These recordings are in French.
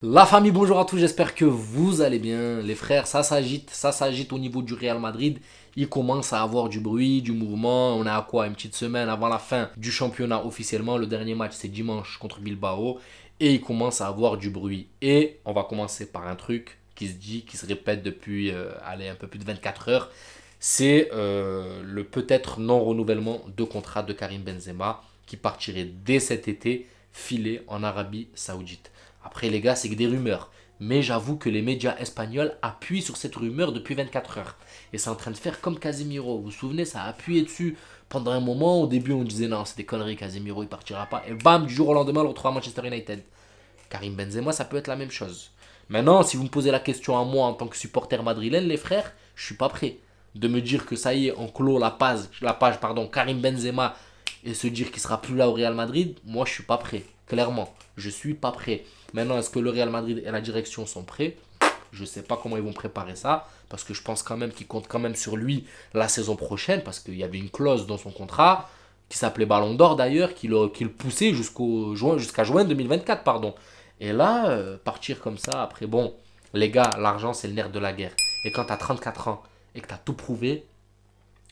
La famille, bonjour à tous, j'espère que vous allez bien. Les frères, ça s'agite au niveau du Real Madrid. Il commence à avoir du bruit, du mouvement. On est à quoi? Une petite semaine avant la fin du championnat officiellement. Le dernier match, c'est dimanche contre Bilbao. Et il commence à avoir du bruit. Et on va commencer par un truc qui se dit, qui se répète depuis allez, un peu plus de 24 heures. C'est le peut-être non-renouvellement de contrat de Karim Benzema qui partirait dès cet été filer en Arabie Saoudite. Après, les gars, c'est que des rumeurs. Mais j'avoue que les médias espagnols appuient sur cette rumeur depuis 24 heures. Et c'est en train de faire comme Casemiro. Vous vous souvenez, ça a appuyé dessus pendant un moment. Au début, on disait non, c'est des conneries, Casemiro, il partira pas. Et bam, du jour au lendemain, on le retrouve à Manchester United. Karim Benzema, ça peut être la même chose. Maintenant, si vous me posez la question à moi en tant que supporter madrilène, les frères, je suis pas prêt de me dire que ça y est, on clôt la page Karim Benzema et se dire qu'il sera plus là au Real Madrid. Moi, je suis pas prêt. Clairement, je suis pas prêt. Maintenant, est-ce que le Real Madrid et la direction sont prêts? Je ne sais pas comment ils vont préparer ça, parce que je pense quand même qu'ils comptent quand même sur lui la saison prochaine, parce qu'il y avait une clause dans son contrat qui s'appelait Ballon d'Or d'ailleurs, qui le poussait jusqu'à juin 2024, pardon. Et là, partir comme ça, après, bon, les gars, l'argent c'est le nerf de la guerre. Et quand tu as 34 ans et que tu as tout prouvé,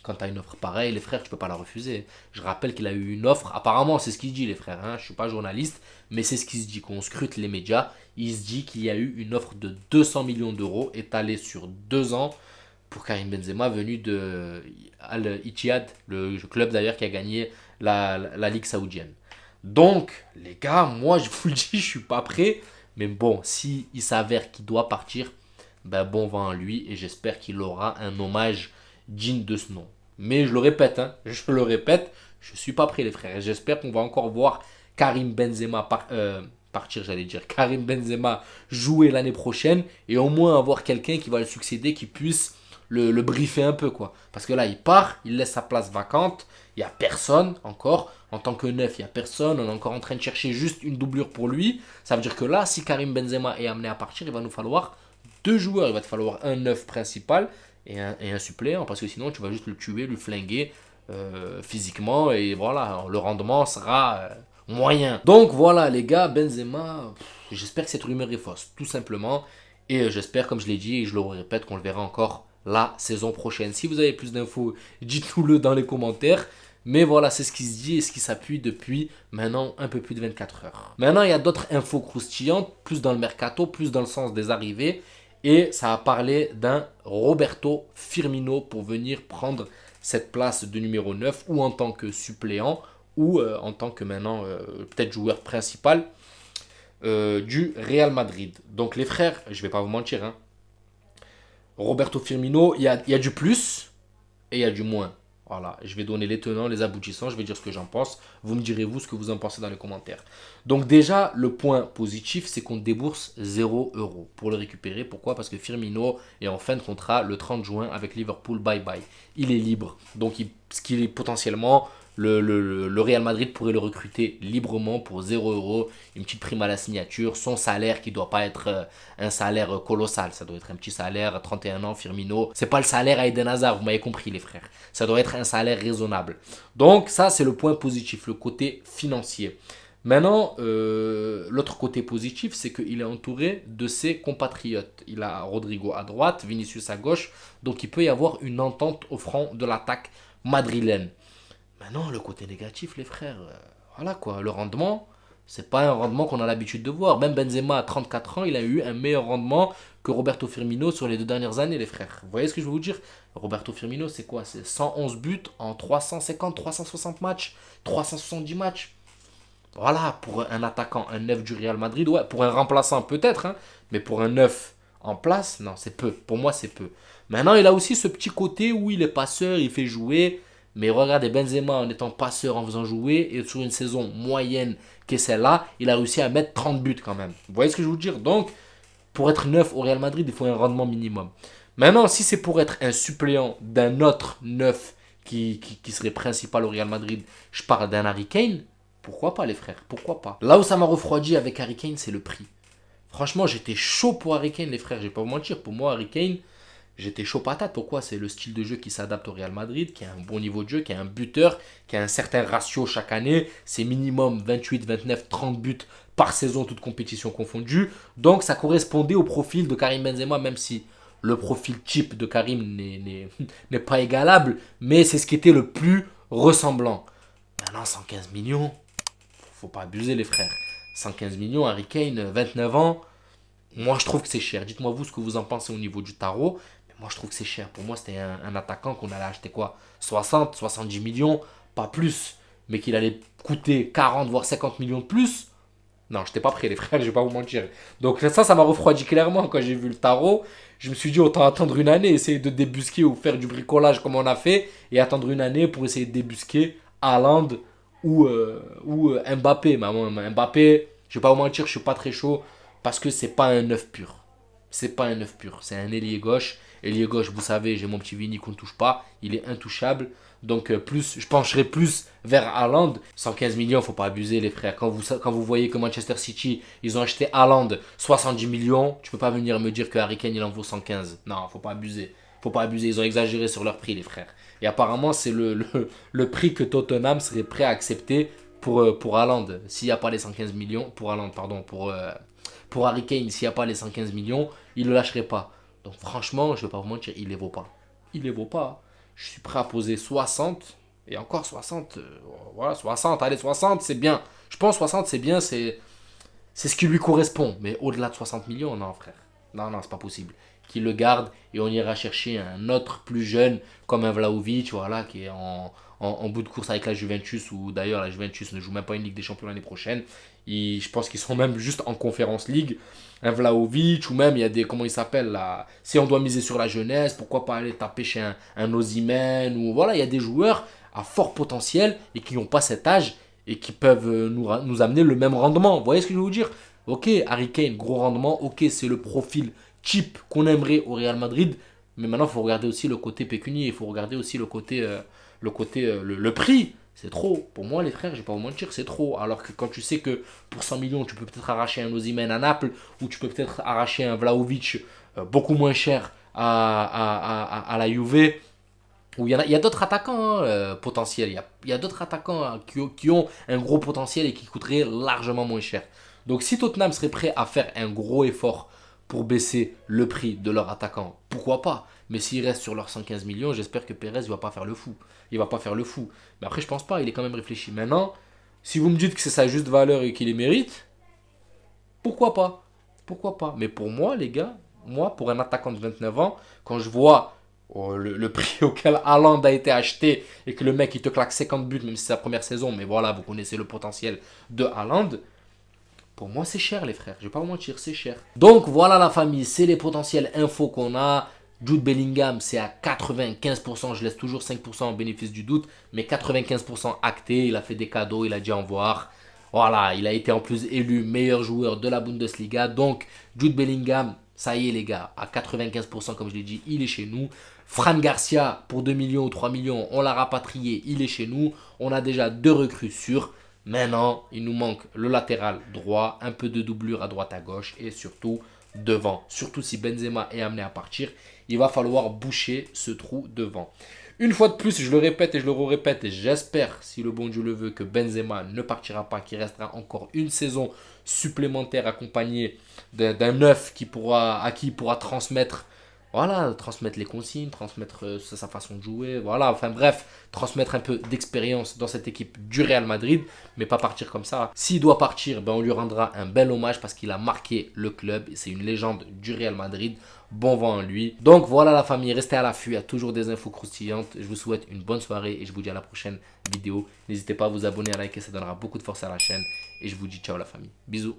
quand tu as une offre pareille, les frères, tu peux pas la refuser. Je rappelle qu'il a eu une offre, apparemment c'est ce qu'il dit les frères, hein, je suis pas journaliste, mais c'est ce qui se dit, qu'on scrute les médias, il se dit qu'il y a eu une offre de 200 millions d'euros étalée sur 2 ans pour Karim Benzema venu de Al-Ittihad, le club d'ailleurs qui a gagné la Ligue saoudienne. Donc les gars, moi je vous le dis, je suis pas prêt, mais bon, si il s'avère qu'il doit partir, ben bon vent à lui et j'espère qu'il aura un hommage digne de ce nom. Mais je le répète, hein, je le répète, je suis pas prêt les frères. Et j'espère qu'on va encore voir Karim Benzema partir, j'allais dire, Karim Benzema jouer l'année prochaine et au moins avoir quelqu'un qui va le succéder, qui puisse le briefer un peu quoi. Parce que là il part, il laisse sa place vacante, il n'y a personne encore. En tant que neuf, il n'y a personne. On est encore en train de chercher juste une doublure pour lui. Ça veut dire que là, si Karim Benzema est amené à partir, il va nous falloir deux joueurs. Il va te falloir un neuf principal et un suppléant. Parce que sinon, tu vas juste le tuer, le flinguer physiquement. Et voilà, le rendement sera moyen. Donc voilà, les gars, Benzema, j'espère que cette rumeur est fausse, tout simplement. Et j'espère, comme je l'ai dit, et je le répète, qu'on le verra encore la saison prochaine. Si vous avez plus d'infos, dites-nous-le dans les commentaires. Mais voilà, c'est ce qui se dit et ce qui s'appuie depuis maintenant un peu plus de 24 heures. Maintenant, il y a d'autres infos croustillantes, plus dans le mercato, plus dans le sens des arrivées. Et ça a parlé d'un Roberto Firmino pour venir prendre cette place de numéro 9 ou en tant que suppléant ou en tant que maintenant peut-être joueur principal du Real Madrid. Donc les frères, je vais pas vous mentir, hein, Roberto Firmino, il y a du plus et il y a du moins. Voilà, je vais donner les tenants, les aboutissants, je vais dire ce que j'en pense. Vous me direz vous ce que vous en pensez dans les commentaires. Donc déjà, le point positif, c'est qu'on débourse 0 € pour le récupérer. Pourquoi? Parce que Firmino est en fin de contrat le 30 juin avec Liverpool. Bye bye. Il est libre. Donc ce qui est potentiellement, le Real Madrid pourrait le recruter librement pour 0 €, une petite prime à la signature, son salaire qui ne doit pas être un salaire colossal, ça doit être un petit salaire, 31 ans, Firmino, c'est pas le salaire à Eden Hazard, vous m'avez compris les frères, ça doit être un salaire raisonnable. Donc ça c'est le point positif, le côté financier. Maintenant, l'autre côté positif, c'est qu'il est entouré de ses compatriotes. Il a Rodrigo à droite, Vinicius à gauche, donc il peut y avoir une entente au front de l'attaque madrilène. Maintenant, le côté négatif, les frères, voilà quoi, le rendement, c'est pas un rendement qu'on a l'habitude de voir. Même Benzema à 34 ans, il a eu un meilleur rendement que Roberto Firmino sur les 2 dernières années, les frères. Vous voyez ce que je veux vous dire? Roberto Firmino, c'est quoi? C'est 111 buts en 350, 360 matchs, 370 matchs. Voilà, pour un attaquant, un neuf du Real Madrid, ouais, pour un remplaçant peut-être, hein, mais pour un neuf en place, non, c'est peu. Pour moi, c'est peu. Maintenant, il a aussi ce petit côté où il est passeur, il fait jouer. Mais regardez, Benzema en étant passeur, en faisant jouer, et sur une saison moyenne qu'est celle-là, il a réussi à mettre 30 buts quand même. Vous voyez ce que je veux dire? Donc, pour être neuf au Real Madrid, il faut un rendement minimum. Maintenant, si c'est pour être un suppléant d'un autre neuf qui serait principal au Real Madrid, je parle d'un Harry Kane, pourquoi pas les frères? Pourquoi pas? Là où ça m'a refroidi avec Harry Kane, c'est le prix. Franchement, j'étais chaud pour Harry Kane, les frères, je vais pas vous mentir. Pour moi, Harry Kane, j'étais chaud patate. Pourquoi? C'est le style de jeu qui s'adapte au Real Madrid, qui a un bon niveau de jeu, qui a un buteur, qui a un certain ratio chaque année. C'est minimum 28, 29, 30 buts par saison, toute compétition confondue. Donc ça correspondait au profil de Karim Benzema, même si le profil type de Karim n'est pas égalable, mais c'est ce qui était le plus ressemblant. Maintenant, 115 millions, faut pas abuser les frères. 115 millions, Harry Kane, 29 ans. Moi, je trouve que c'est cher. Dites-moi vous ce que vous en pensez au niveau du tarot. Mais moi, je trouve que c'est cher. Pour moi, c'était un attaquant qu'on allait acheter quoi? 60, 70 millions, pas plus. Mais qu'il allait coûter 40, voire 50 millions de plus. Non, je n'étais pas prêt, les frères, je vais pas vous mentir. Donc ça m'a refroidi clairement quand j'ai vu le tarot. Je me suis dit, autant attendre une année, essayer de débusquer ou faire du bricolage comme on a fait, et attendre une année pour essayer de débusquer Haaland ou Mbappé. Mbappé, je vais pas vous mentir, je suis pas très chaud, parce que c'est pas un neuf pur. C'est pas un neuf pur, c'est un ailier gauche. Ailier gauche, vous savez, j'ai mon petit Vini qu'on ne touche pas, il est intouchable. Donc plus, je pencherai plus vers Haaland. 115 millions, faut pas abuser les frères. Quand vous voyez que Manchester City, ils ont acheté Haaland 70 millions, tu peux pas venir me dire que Harry Kane il en vaut 115. Non, faut pas abuser. Faut pas abuser, ils ont exagéré sur leur prix les frères. Et apparemment c'est le prix que Tottenham serait prêt à accepter pour Haaland. S'il n'y a pas les 115 millions, pour Haaland, pardon, pour Harry Kane, s'il n'y a pas les 115 millions, il ne le lâcherait pas. Donc franchement, je ne vais pas vous mentir, il ne les vaut pas. Il ne les vaut pas. Je suis prêt à poser 60. Et encore 60. Voilà, 60. Allez, 60, c'est bien. Je pense 60, c'est bien. C'est ce qui lui correspond. Mais au-delà de 60 millions, non, frère. Non, non, c'est pas possible. Qu'il le garde et on ira chercher un autre plus jeune comme un Vlahovic, voilà, qui est en bout de course avec la Juventus, où d'ailleurs la Juventus ne joue même pas une Ligue des Champions l'année prochaine. Je pense qu'ils sont même juste en Conference League. Un Vlahovic, ou même il y a des, comment il s'appelle là, si on doit miser sur la jeunesse, pourquoi pas aller taper chez un Osimhen, ou voilà, il y a des joueurs à fort potentiel et qui n'ont pas cet âge et qui peuvent nous amener le même rendement. Vous voyez ce que je veux vous dire? Ok, Harry Kane, gros rendement, ok, c'est le profil type qu'on aimerait au Real Madrid, mais maintenant il faut regarder aussi le côté pécunier, il faut regarder aussi le prix. C'est trop. Pour moi, les frères, je vais pas vous mentir, c'est trop. Alors que quand tu sais que pour 100 millions, tu peux peut-être arracher un Osimhen à Naples, ou tu peux peut-être arracher un Vlahovic beaucoup moins cher à la Juve, où il y a d'autres attaquants potentiels. Il y a d'autres attaquants qui ont un gros potentiel et qui coûteraient largement moins cher. Donc si Tottenham serait prêt à faire un gros effort pour baisser le prix de leur attaquant, pourquoi pas? Mais s'ils restent sur leurs 115 millions, j'espère que Perez ne va pas faire le fou. Il va pas faire le fou. Mais après, je pense pas, il est quand même réfléchi. Maintenant, si vous me dites que c'est sa juste valeur et qu'il les mérite, pourquoi pas? Pourquoi pas? Mais pour moi, les gars, moi, pour un attaquant de 29 ans, quand je vois le prix auquel Haaland a été acheté et que le mec il te claque 50 buts, même si c'est sa première saison, mais voilà, vous connaissez le potentiel de Haaland. Pour moi, c'est cher, les frères. Je vais pas vous mentir, c'est cher. Donc, voilà la famille. C'est les potentielles infos qu'on a. Jude Bellingham, c'est à 95%. Je laisse toujours 5% en bénéfice du doute. Mais 95% acté. Il a fait des cadeaux. Il a dit au revoir. Voilà, il a été en plus élu meilleur joueur de la Bundesliga. Donc, Jude Bellingham, ça y est, les gars. À 95%, comme je l'ai dit, il est chez nous. Fran Garcia, pour 2 millions ou 3 millions, on l'a rapatrié. Il est chez nous. On a déjà 2 recrues sûres. Maintenant, il nous manque le latéral droit, un peu de doublure à droite à gauche et surtout devant. Surtout si Benzema est amené à partir, il va falloir boucher ce trou devant. Une fois de plus, je le répète et je le répète, et j'espère, si le bon Dieu le veut, que Benzema ne partira pas, qu'il restera encore une saison supplémentaire accompagné d'un neuf à qui il pourra transmettre. Voilà, transmettre les consignes, transmettre sa façon de jouer, voilà, enfin bref, transmettre un peu d'expérience dans cette équipe du Real Madrid, mais pas partir comme ça. S'il doit partir, ben on lui rendra un bel hommage parce qu'il a marqué le club, c'est une légende du Real Madrid, bon vent à lui. Donc voilà la famille, restez à l'affût, il y a toujours des infos croustillantes, je vous souhaite une bonne soirée et je vous dis à la prochaine vidéo. N'hésitez pas à vous abonner, à liker, ça donnera beaucoup de force à la chaîne et je vous dis ciao la famille, bisous.